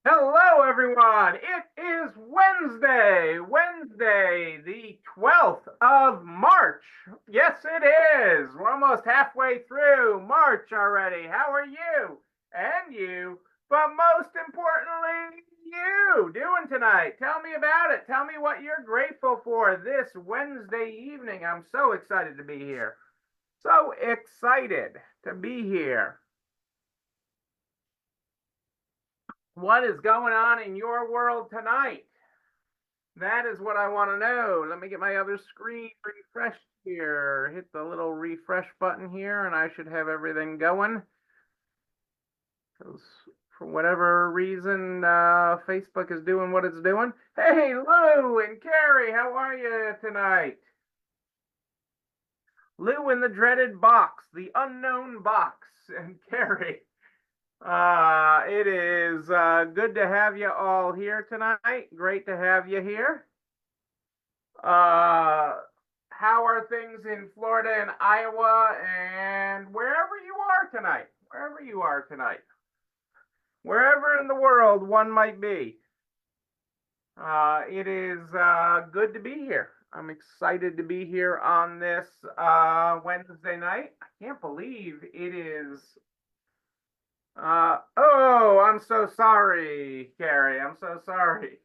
Hello, everyone. It is Wednesday, the 12th of March. Yes, it is. We're almost halfway through March already. How are you? And you, but most importantly, you doing tonight? Tell me about it. Tell me what you're grateful for this Wednesday evening. I'm so excited to be here. So excited to be here. What is going on in your world tonight? That is what I want to know. Let me get my other screen refreshed here. Hit the little refresh button here, and I should have everything going. Because for whatever reason, Facebook is doing what it's doing. Hey, Lou and Carrie, how are you tonight? Lou in the dreaded box, the unknown box, and Carrie. It is good to have you all here tonight. Great to have you here. How are things in Florida and Iowa and wherever you are tonight? Wherever you are tonight. Wherever in the world one might be. It is good to be here. I'm excited to be here on this Wednesday night. I can't believe it is. Oh, I'm so sorry, Carrie. I'm so sorry.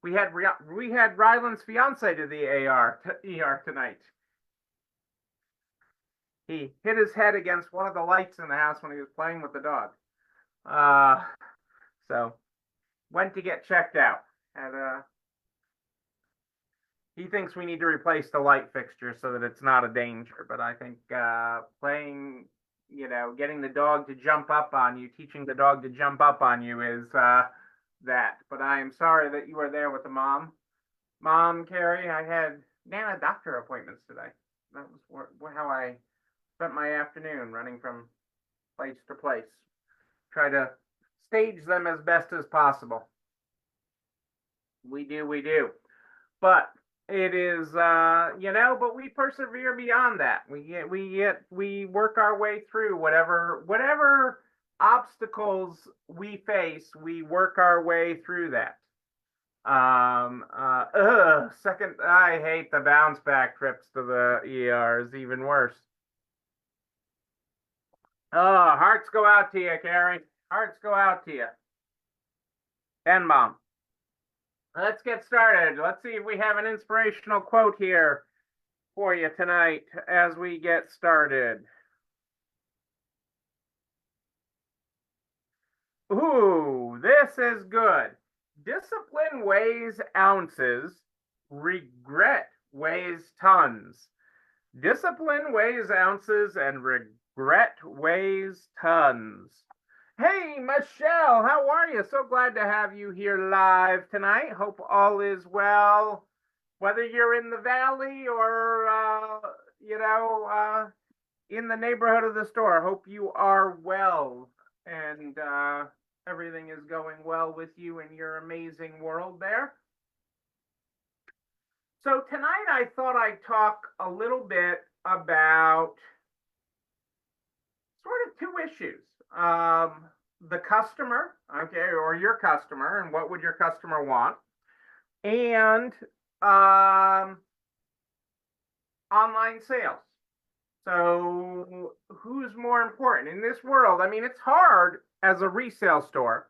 We had Ryland's fiance to the ER tonight. He hit his head against one of the lights in the house when he was playing with the dog. Uh, so went to get checked out. And he thinks we need to replace the light fixture so that it's not a danger. But I think playing, getting the dog to jump up on you, teaching the dog to jump up on you is that. But I am sorry that you are there with the mom. Mom, Carrie, I had Nana doctor appointments today. That was how I spent my afternoon running from place to place. Try to stage them as best as possible. We do. But it is, but we persevere beyond that. We work our way through whatever obstacles we face. We work our way through that. Second, I hate the bounce back trips to the ER. Even worse. Oh, hearts go out to you, Carrie. Hearts go out to you. And Mom. Let's get started. Let's see if we have an inspirational quote here for you tonight as we get started. Ooh, this is good. Discipline weighs ounces, regret weighs tons. Discipline weighs ounces, and regret weighs tons. Hey, Michelle, how are you? So glad to have you here live tonight. Hope all is well. Whether you're in the valley or, in the neighborhood of the store, hope you are well and everything is going well with you in your amazing world there. So tonight I thought I'd talk a little bit about sort of two issues. The customer, okay, or your customer, and what would your customer want, and online sales. So who's more important in this world? I mean, it's hard as a resale store.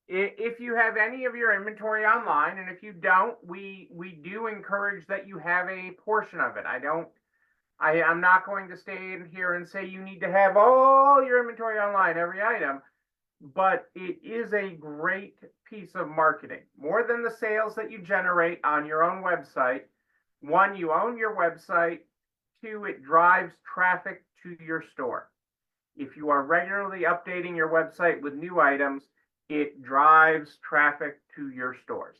If you have any of your inventory online, and if you don't, we do encourage that you have a portion of it. I'm not going to stay in here and say you need to have all your inventory online, every item, but it is a great piece of marketing. More than the sales that you generate on your own website. One, you own your website. Two, it drives traffic to your store. If you are regularly updating your website with new items, it drives traffic to your stores.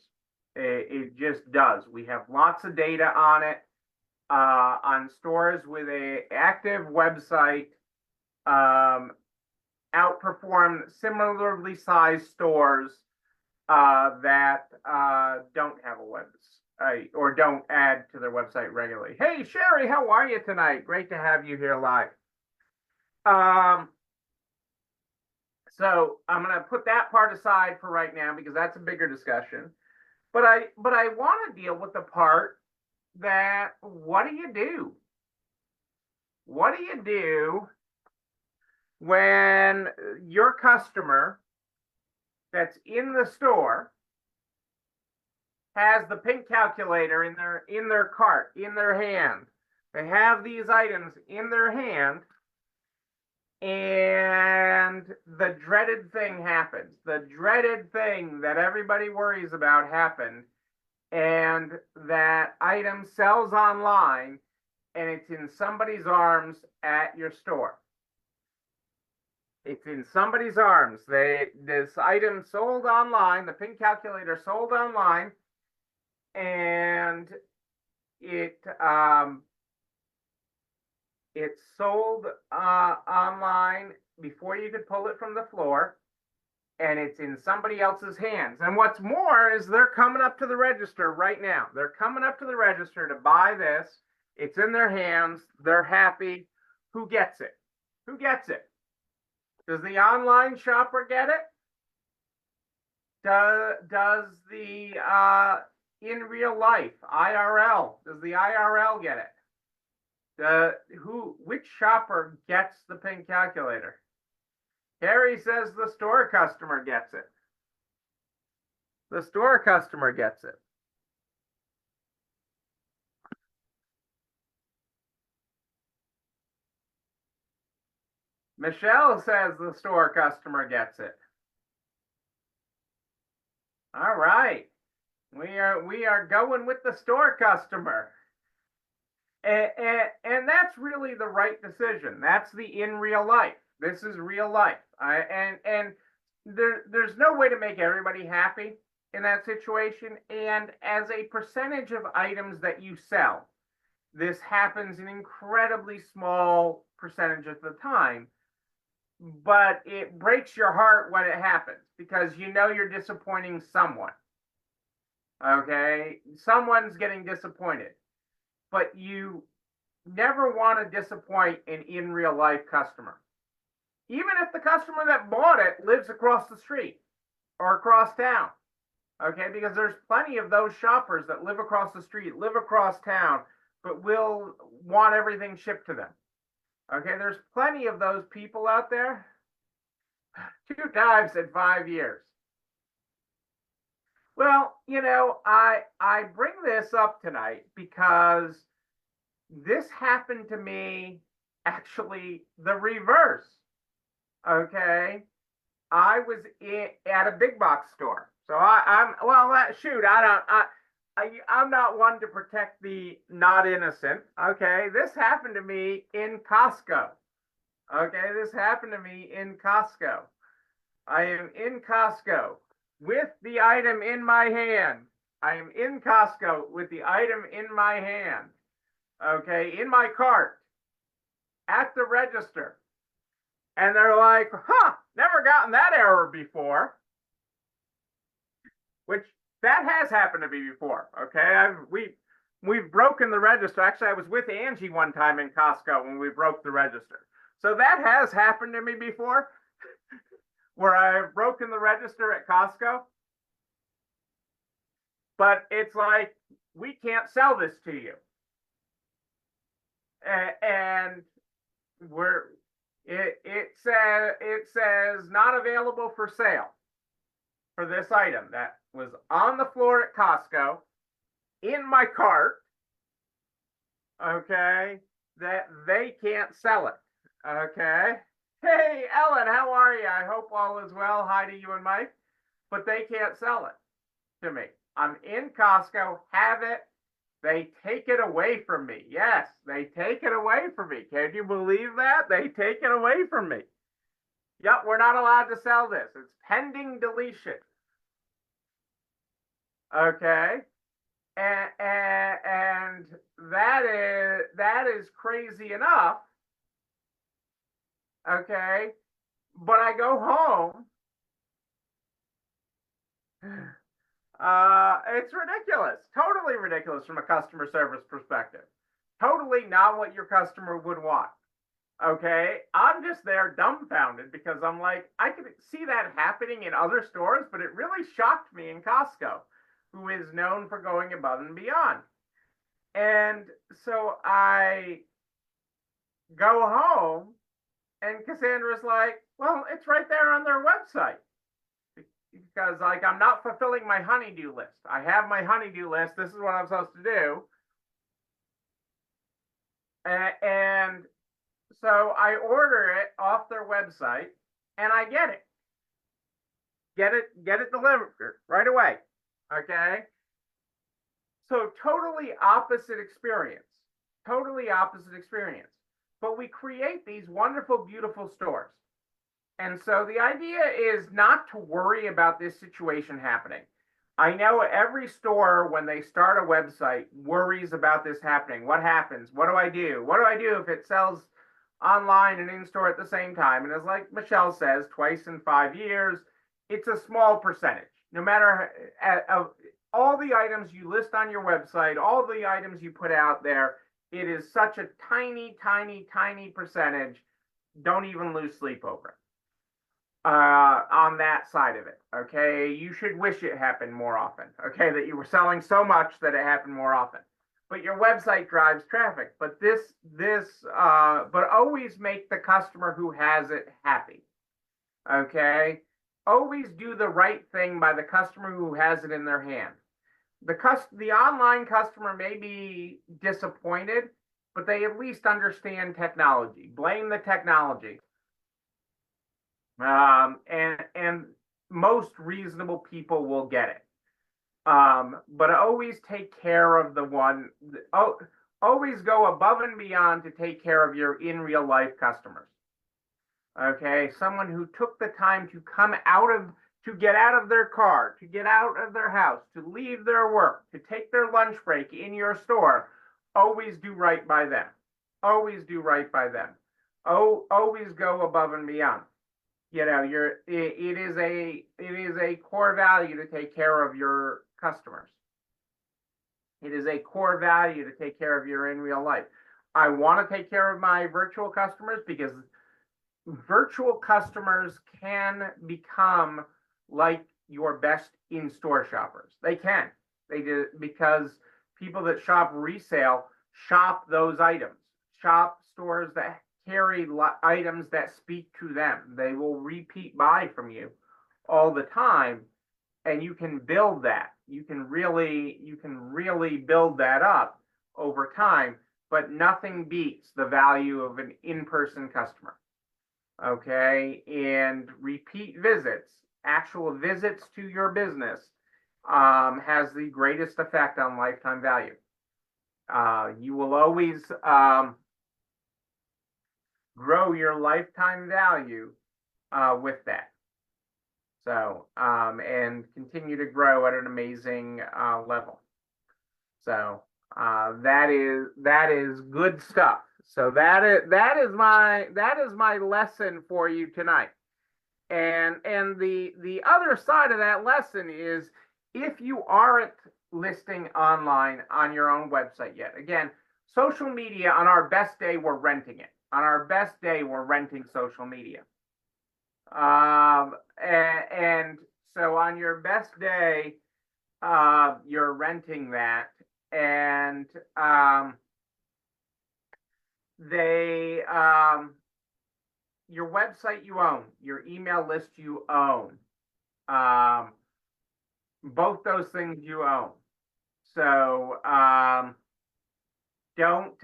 It just does. We have lots of data on it. On stores with an active website, outperform similarly sized stores that don't have a website or don't add to their website regularly. Hey, Sherry, how are you tonight? Great to have you here live. So I'm going to put that part aside for right now because that's a bigger discussion. But I want to deal with the part that what do you do? What do you do when your customer that's in the store has the pink calculator in their cart, in their hand? They have these items in their hand, and the dreaded thing happens. The dreaded thing that everybody worries about happened, and that item sells online, and it's in somebody's arms at your store. It's in somebody's arms. This item sold online, the pin calculator sold online, and it sold online before you could pull it from the floor, and it's in somebody else's hands. And what's more is they're coming up to the register right now. They're coming up to the register to buy this. It's in their hands. They're happy. Who gets it? Who gets it? Does the online shopper get it? Does the in real life IRL? Does the IRL get it? Which shopper gets the pin calculator? Harry says the store customer gets it. The store customer gets it. Michelle says the store customer gets it. All right. We are going with the store customer. And that's really the right decision. That's the in real life. This is real life. And there's no way to make everybody happy in that situation. And as a percentage of items that you sell, this happens an incredibly small percentage of the time. But it breaks your heart when it happens because you know you're disappointing someone. Okay? Someone's getting disappointed. But you never want to disappoint an in real life customer. Even if the customer that bought it lives across the street or across town. Okay, because there's plenty of those shoppers that live across the street, live across town, but will want everything shipped to them. Okay, there's plenty of those people out there. 2 times in 5 years. Well, I bring this up tonight because this happened to me actually the reverse. Okay, I was at a big box store, so I'm not one to protect the not innocent. Okay, this happened to me in Costco. Okay, this happened to me in Costco. I am in Costco with the item in my hand. I am in Costco with the item in my hand. Okay, in my cart at the register. And they're like, never gotten that error before. Which that has happened to me before. Okay, we've broken the register. Actually, I was with Angie one time in Costco when we broke the register. So that has happened to me before, where I've broken the register at Costco. But it's like, we can't sell this to you. And it says not available for sale for this item that was on the floor at Costco in my cart. Okay, that they can't sell it. Okay. Hey, Ellen, how are you? I hope all is well. Hi to you and Mike. But they can't sell it to me. I'm in Costco, have it. They take it away from me. Yes, they take it away from me. Can you believe that? They take it away from me. Yep, we're not allowed to sell this. It's pending deletion. Okay. And that is crazy enough. Okay, but I go home. It's ridiculous, totally ridiculous from a customer service perspective. Totally not what your customer would want. Okay, I'm just there dumbfounded because I'm like, I could see that happening in other stores, but it really shocked me in Costco, who is known for going above and beyond. And so I go home, and Cassandra's like, well, it's right there on their website. Because, like, I'm not fulfilling my honeydew list. I have my honeydew list. This is what I'm supposed to do. And so I order it off their website and I get it. Get it delivered right away. Okay. So totally opposite experience. Totally opposite experience. But we create these wonderful, beautiful stores. And so the idea is not to worry about this situation happening. I know every store, when they start a website, worries about this happening. What happens? What do I do? What do I do if it sells online and in store at the same time? And as like Michelle says, twice in 5 years, it's a small percentage. No matter all the items you list on your website, all the items you put out there, it is such a tiny, tiny, tiny percentage. Don't even lose sleep over it on that side of it. Okay, you should wish it happened more often. Okay, that you were selling so much that it happened more often. But your website drives traffic. But but always make the customer who has it happy. Okay, always do the right thing by the customer who has it in their hand. The online customer may be disappointed, but they at least understand technology. Blame the technology. And most reasonable people will get it. But always take care of the one. Oh, always go above and beyond to take care of your in real life customers. Okay, someone who took the time to to get out of their car, to get out of their house, to leave their work, to take their lunch break in your store. Always do right by them. Always do right by them. Oh, always go above and beyond. It is a core value to take care of your customers. It is a core value to take care of your in real life. I want to take care of my virtual customers because virtual customers can become like your best in-store shoppers. They can. They do, because people that shop resale shop those items, shop stores that carry items that speak to them. They will repeat buy from you all the time, and you can build that. You can really build that up over time, but nothing beats the value of an in-person customer. Okay, and repeat visits, actual visits to your business, has the greatest effect on lifetime value. You will always grow your lifetime value with that. So, and continue to grow at an amazing level. So that is good stuff. So that is my lesson for you tonight. And the other side of that lesson is, if you aren't listing online on your own website yet, again, social media, on our best day, we're renting it. On our best day, we're renting social media. And so on your best day, you're renting that, and your website you own, your email list you own, both those things you own. So don't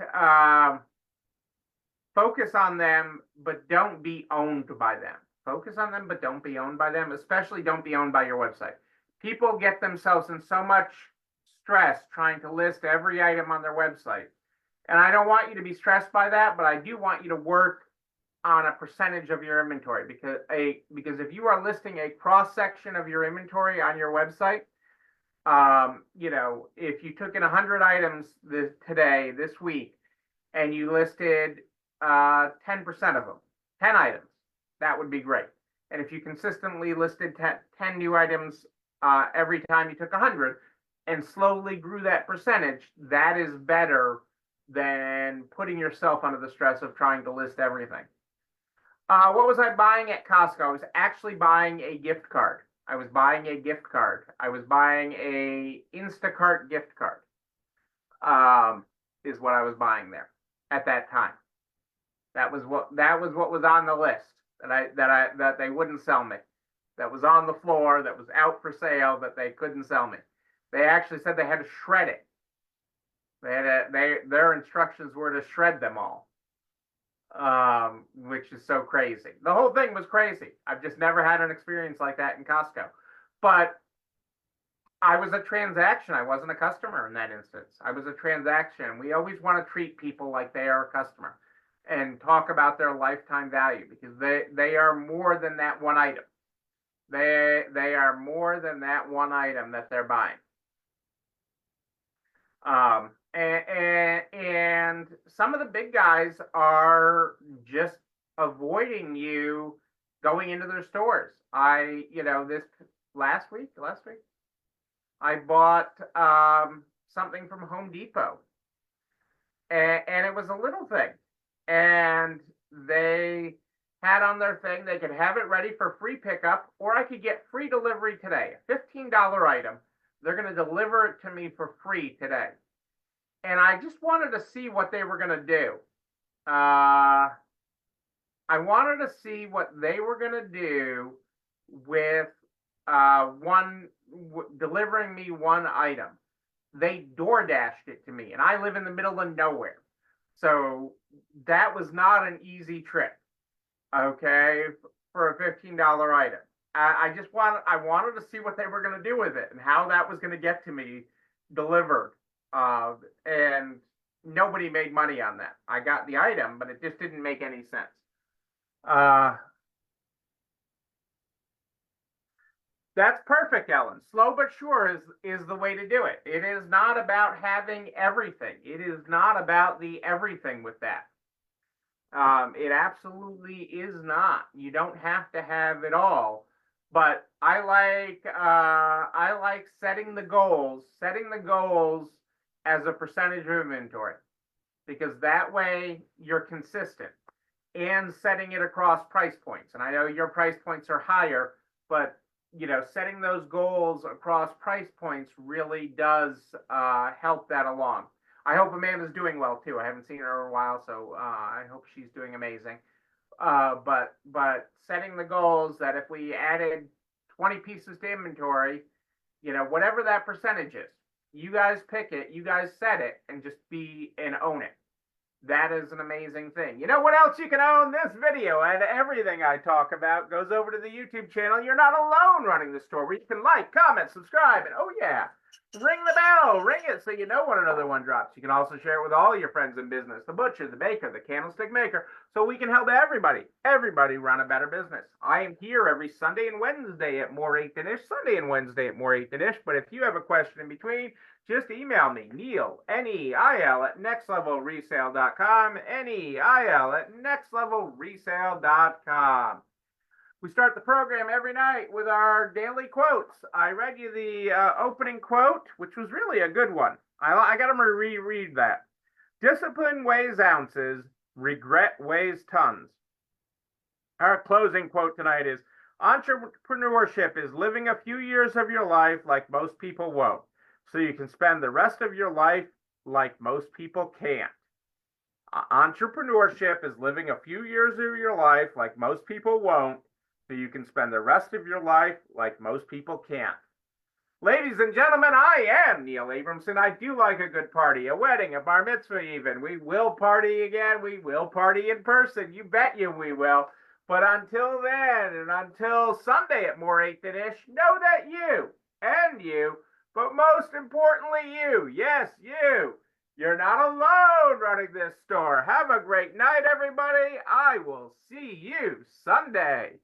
focus on them, but don't be owned by them. Focus on them, but don't be owned by them. Especially don't be owned by your website. People get themselves in so much stress trying to list every item on their website. And I don't want you to be stressed by that, but I do want you to work on a percentage of your inventory, because if you are listing a cross section of your inventory on your website, if you took in 100 items this week, and you listed 10% of them, 10 items, that would be great. And if you consistently listed 10 new items every time you took 100 and slowly grew that percentage, that is better than putting yourself under the stress of trying to list everything. What was I buying at Costco? I was actually buying a gift card. I was buying a gift card. I was buying a Instacart gift card. Is what I was buying there at that time. That was what was on the list that they wouldn't sell me. That was on the floor. That was out for sale. That they couldn't sell me. They actually said they had to shred it. Their instructions were to shred them all, which is so crazy. The whole thing was crazy. I've just never had an experience like that in Costco. But I was a transaction. I wasn't a customer in that instance. I was a transaction. We always want to treat people like they are a customer and talk about their lifetime value, because they are more than that one item. They are more than that one item that they're buying. And some of the big guys are just avoiding you going into their stores. This last week, I bought something from Home Depot, and it was a little thing, and they had on their thing they could have it ready for free pickup, or I could get free delivery today. A $15 item. They're going to deliver it to me for free today. And I just wanted to see what they were going to do. I wanted to see what they were going to do with delivering me one item. They door dashed it to me, and I live in the middle of nowhere. So that was not an easy trip, okay, for a $15 item. I wanted to see what they were going to do with it and how that was going to get to me delivered. And nobody made money on that. I got the item, but it just didn't make any sense. That's perfect, Ellen. Slow but sure is the way to do it. It is not about having everything. It is not about the everything with that. It absolutely is not. You don't have to have it all. But I like setting the goals as a percentage of inventory, because that way you're consistent, and setting it across price points. And I know your price points are higher, but setting those goals across price points really does help that along. I hope Amanda's doing well too. I haven't seen her in a while, so I hope she's doing amazing. But setting the goals that if we added 20 pieces to inventory, whatever that percentage is, you guys pick it, you guys set it, and just own it. That is an amazing thing. You know what else you can own? This video and everything I talk about goes over to the YouTube channel. You're not alone running the store, where you can like, comment, subscribe, and oh yeah, ring the bell, ring it so you know when another one drops. You can also share it with all your friends in business, the butcher, the baker, the candlestick maker, so we can help everybody run a better business. I am here every Sunday and Wednesday at More 8 than Ish, Sunday and Wednesday at More 8 than Ish, but if you have a question in between, just email me, Neil, Neil, at nextlevelresale.com, Neil at nextlevelresale.com. We start the program every night with our daily quotes. I read you the opening quote, which was really a good one. I got to reread that. Discipline weighs ounces, regret weighs tons. Our closing quote tonight is, entrepreneurship is living a few years of your life like most people won't, so you can spend the rest of your life like most people can't. Entrepreneurship is living a few years of your life like most people won't, so you can spend the rest of your life like most people can't. Ladies and gentlemen, I am Neil Abramson. I do like a good party, a wedding, a bar mitzvah even. We will party again. We will party in person. You bet you we will. But until then, and until Sunday at More 8 than Ish, know that you, but most importantly you, yes, you're not alone running this store. Have a great night, everybody. I will see you Sunday.